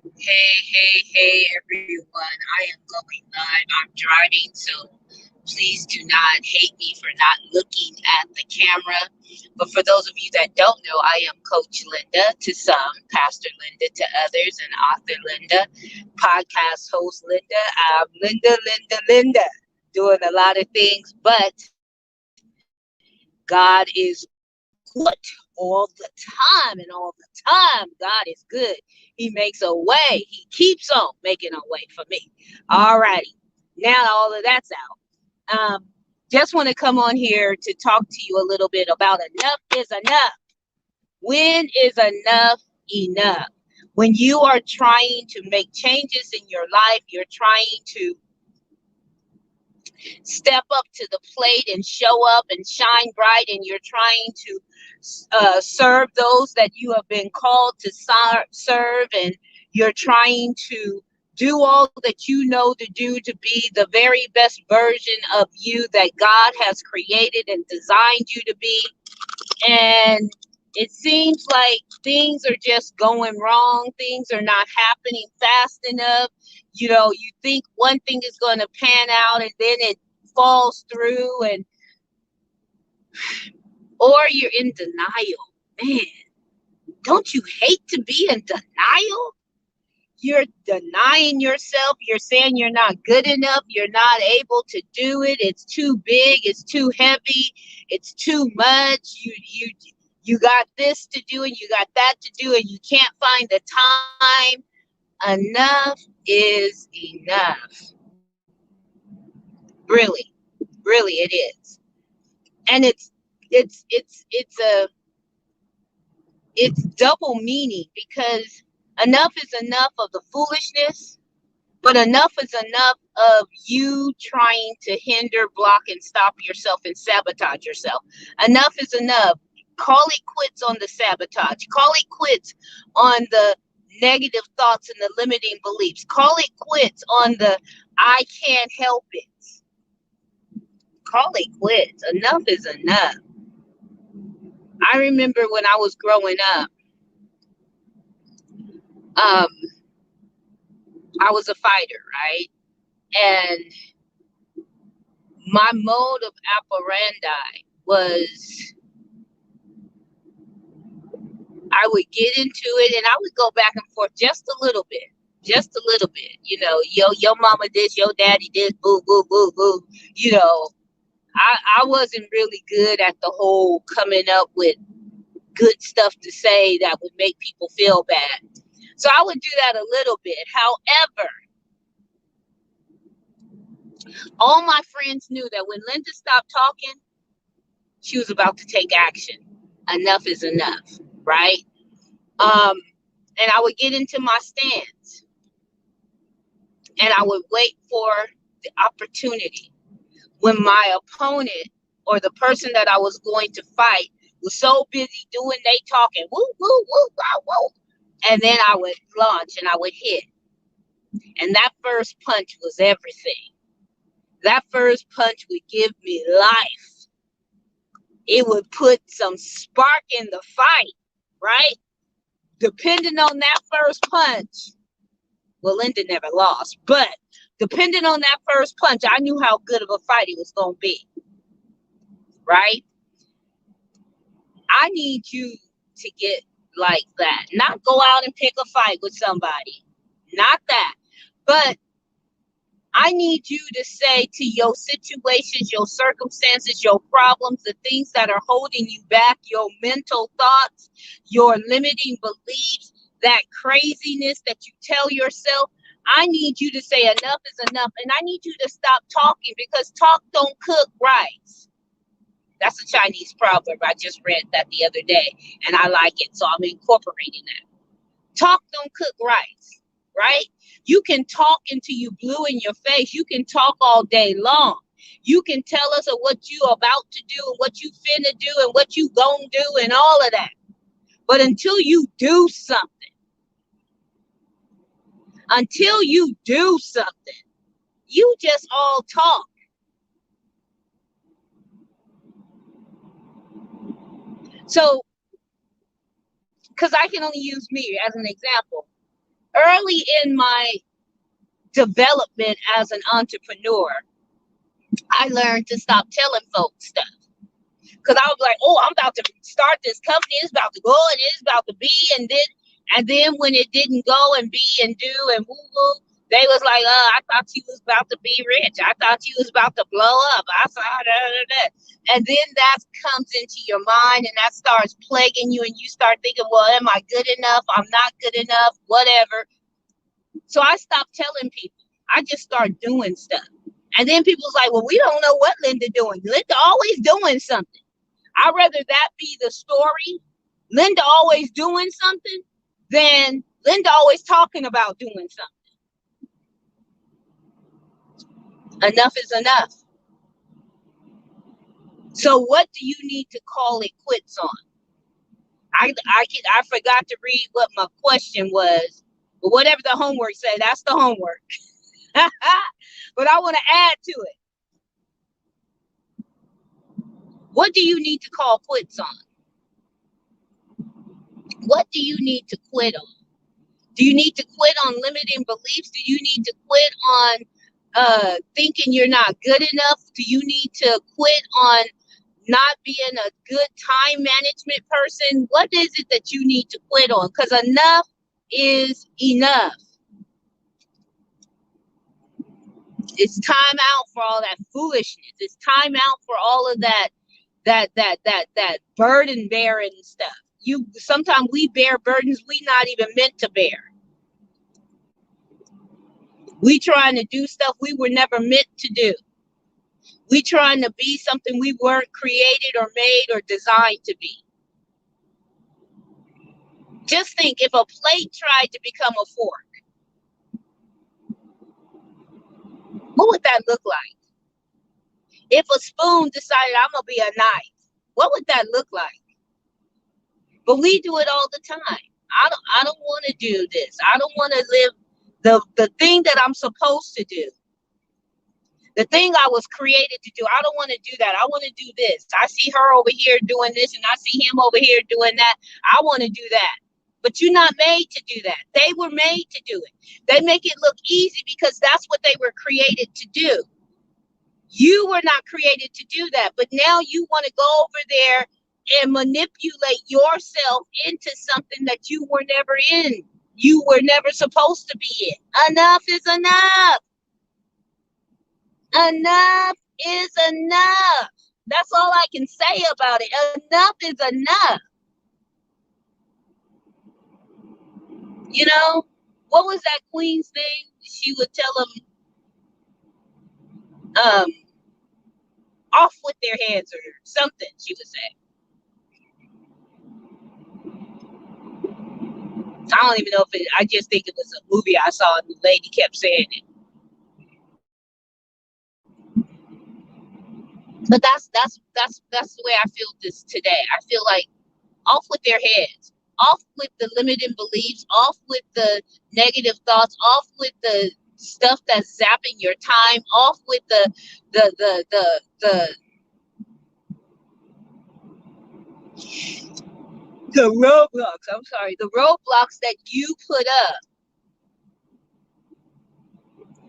Hey, everyone. I am going live. I'm driving, so please do not hate me for not looking at the camera. But for those of you that don't know, I am Coach Linda to some, Pastor Linda to others, and author Linda, podcast host Linda. I'm Linda, doing a lot of things, but God is good all the time, and all the time God is good. He makes a way. He keeps on making a way for me. All righty. Now all of that's out. Just want to come on here to talk to you a little bit about enough is enough. When is enough enough? When you are trying to make changes in your life, you're trying to step up to the plate and show up and shine bright, and you're trying to serve those that you have been called to serve, and you're trying to do all that you know to do to be the very best version of you that God has created and designed you to be. And it seems like things are just going wrong. Things are not happening fast enough. You know, you think one thing is going to pan out and then it falls through, and or you're in denial. Man, don't you hate to be in denial? You're denying yourself. You're saying you're not good enough. You're not able to do it. It's too big. It's too heavy. It's too much. You got this to do and you got that to do, and you can't find the time. Enough is enough. Really it is. And it's double meaning, because enough is enough of the foolishness, but enough is enough of you trying to hinder, block, and stop yourself and sabotage yourself. Enough is enough. Call it quits on the sabotage. Call it quits on the negative thoughts and the limiting beliefs. Call it quits on the I can't help it. Call it quits. Enough is enough. I remember when I was growing up, um, I was a fighter, right? And my mode of operandi was I would get into it and I would go back and forth just a little bit. Just a little bit. You know, your mama this, your daddy this, boo, boo, boo, boo. You know, I wasn't really good at the whole coming up with good stuff to say that would make people feel bad. So I would do that a little bit. However, all my friends knew that when Linda stopped talking, she was about to take action. Enough is enough, right? Um, and I would get into my stance and I would wait for the opportunity. When my opponent or the person that I was going to fight was so busy doing they talking, woo, woo, woo, woo, woo. And then I would launch and I would hit. And that first punch was everything. That first punch would give me life. It would put some spark in the fight, right? Depending on that first punch, well, Linda never lost, but depending on that first punch, I knew how good of a fight it was going to be, right? I need you to get like that. Not go out and pick a fight with somebody. Not that. But I need you to say to your situations, your circumstances, your problems, the things that are holding you back, your mental thoughts, your limiting beliefs, that craziness that you tell yourself. I need you to say enough is enough. And I need you to stop talking, because talk don't cook rice. That's a Chinese proverb. I just read that the other day and I like it. So I'm incorporating that. Talk don't cook rice, right? You can talk until you blue in your face. You can talk all day long. You can tell us of what you about to do and what you finna do and what you gonna do and all of that. But until you do something, you just all talk. So, because I can only use me as an example. early in my development as an entrepreneur, I learned to stop telling folks stuff. Because I was like, oh, I'm about to start this company. It's about to go and it's about to be. And then when it didn't go and be and do and woo woo, they was like, I thought you was about to be rich. I thought you was about to blow up. I saw that. And then that comes into your mind and that starts plaguing you and you start thinking, well, am I good enough? I'm not good enough, whatever. So I stopped telling people. I just started doing stuff. And then people's like, well, we don't know what Linda doing. Linda always doing something. I'd rather that be the story, Linda always doing something, than Linda always talking about doing something. Enough is enough. So what do you need to call it quits on? I forgot to read what my question was, but whatever the homework say, that's the homework. But I want to add to it. What do you need to call quits on? What do you need to quit on? Do you need to quit on limiting beliefs? Do you need to quit on thinking you're not good enough? Do you need to quit on not being a good time management person? What is it that you need to quit on? Because enough is enough. It's time out for all that foolishness. It's time out for all of that burden bearing stuff. Sometimes we bear burdens we not even meant to bear. We trying to do stuff we were never meant to do. We trying to be something we weren't created or made or designed to be. Just think, if a plate tried to become a fork, what would that look like? If a spoon decided I'm gonna be a knife, what would that look like? But we do it all the time. I don't want to do this. I don't want to live the thing that I'm supposed to do. The thing I was created to do. I don't want to do that. I want to do this. I see her over here doing this and I see him over here doing that. I want to do that. But you're not made to do that. They were made to do it. They make it look easy because that's what they were created to do. You were not created to do that. But now you want to go over there and manipulate yourself into something that you were never in. You were never supposed to be in. Enough is enough. Enough is enough. That's all I can say about it. Enough is enough. You know, what was that Queen's thing? She would tell them, off with their heads or something, she would say. I don't even know if I just think it was a movie I saw and the lady kept saying it. But that's the way I feel this today. I feel like off with their heads, off with the limiting beliefs, off with the negative thoughts, off with the stuff that's zapping your time, off with the roadblocks. I'm sorry, the roadblocks that you put up.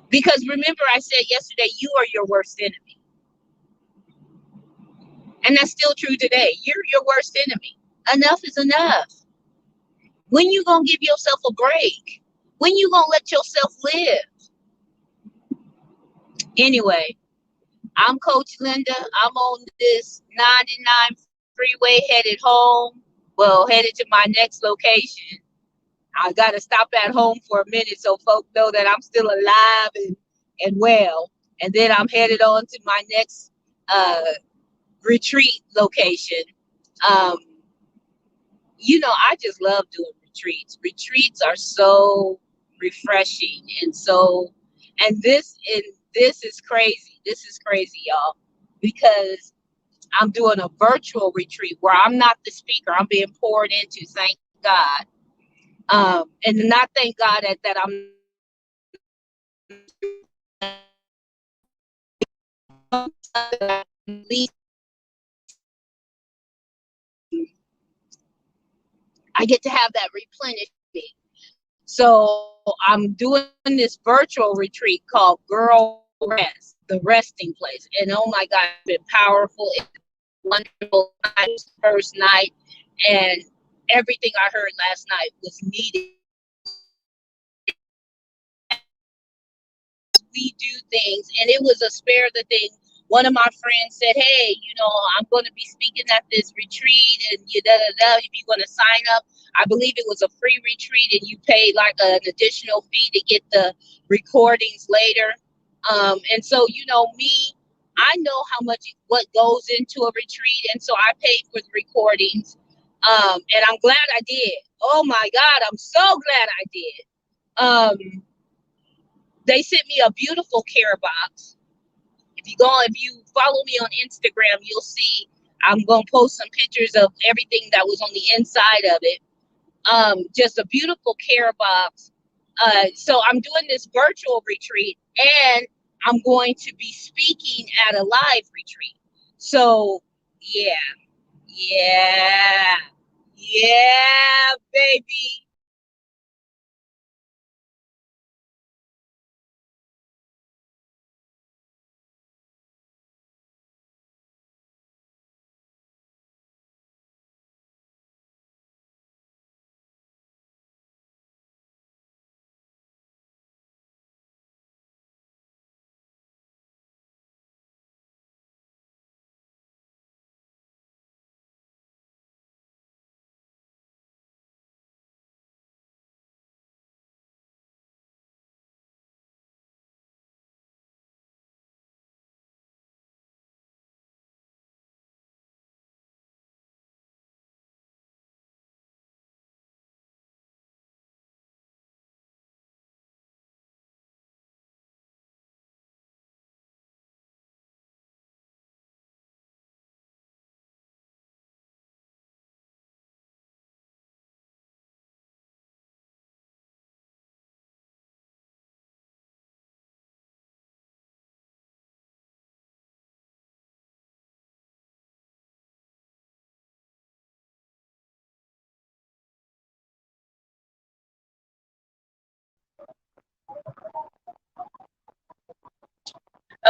Because remember, I said yesterday, you are your worst enemy. And that's still true today. You're your worst enemy. Enough is enough. When you gonna give yourself a break? When you gonna let yourself live? Anyway, I'm Coach Linda. I'm on this 99 freeway headed home. Well, headed to my next location. I got to stop at home for a minute so folks know that I'm still alive and well. And then I'm headed on to my next retreat location. You know, I just love doing retreats. Retreats are so refreshing and this is crazy. This is crazy, y'all, because I'm doing a virtual retreat where I'm not the speaker. I'm being poured into, thank God. And not thank God that I'm I get to have that replenishment. So I'm doing this virtual retreat called Girl Rest, the resting place. And oh my God, it's been powerful. It's wonderful night, first night, and everything I heard last night was needed. We do things, and it was a spare the thing. One of my friends said, "Hey, I'm going to be speaking at this retreat, and if you're going to sign up, I believe it was a free retreat, and you pay like an additional fee to get the recordings later." And so, me, I know what goes into a retreat, and so I paid for the recordings, and I'm glad I did. Oh my God, I'm so glad I did. They sent me a beautiful care box. If you follow me on Instagram, you'll see I'm gonna post some pictures of everything that was on the inside of it. Just a beautiful care box. So I'm doing this virtual retreat, and I'm going to be speaking at a live retreat. So yeah, yeah, yeah, baby.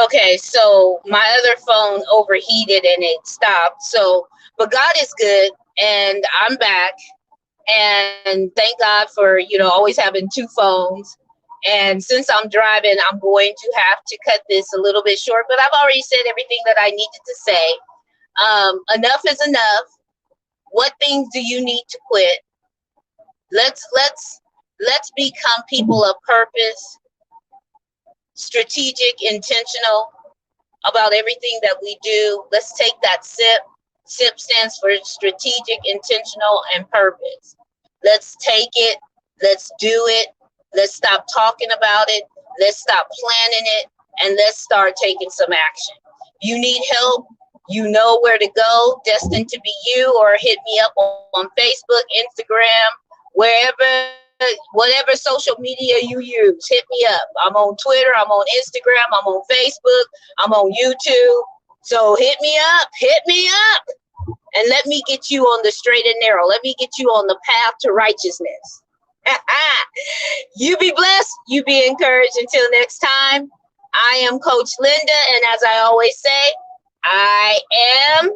Okay, so my other phone overheated and it stopped. So, but God is good, and I'm back. And thank God for, always having two phones. And since I'm driving, I'm going to have to cut this a little bit short, but I've already said everything that I needed to say. Enough is enough. What things do you need to quit? Let's become people of purpose, strategic, intentional about everything that we do. Let's take that SIP. SIP stands for strategic, intentional, and purpose. Let's take it. Let's do it. Let's stop talking about it. Let's stop planning it. And let's start taking some action. You need help. You know where to go. Destined to be you, or hit me up on Facebook, Instagram, wherever, whatever social media you use. Hit me up. I'm on Twitter. I'm on Instagram. I'm on Facebook. I'm on YouTube. So hit me up. Hit me up. And let me get you on the straight and narrow. Let me get you on the path to righteousness. You be blessed. You be encouraged. Until next time, I am Coach Linda. And as I always say, I am out.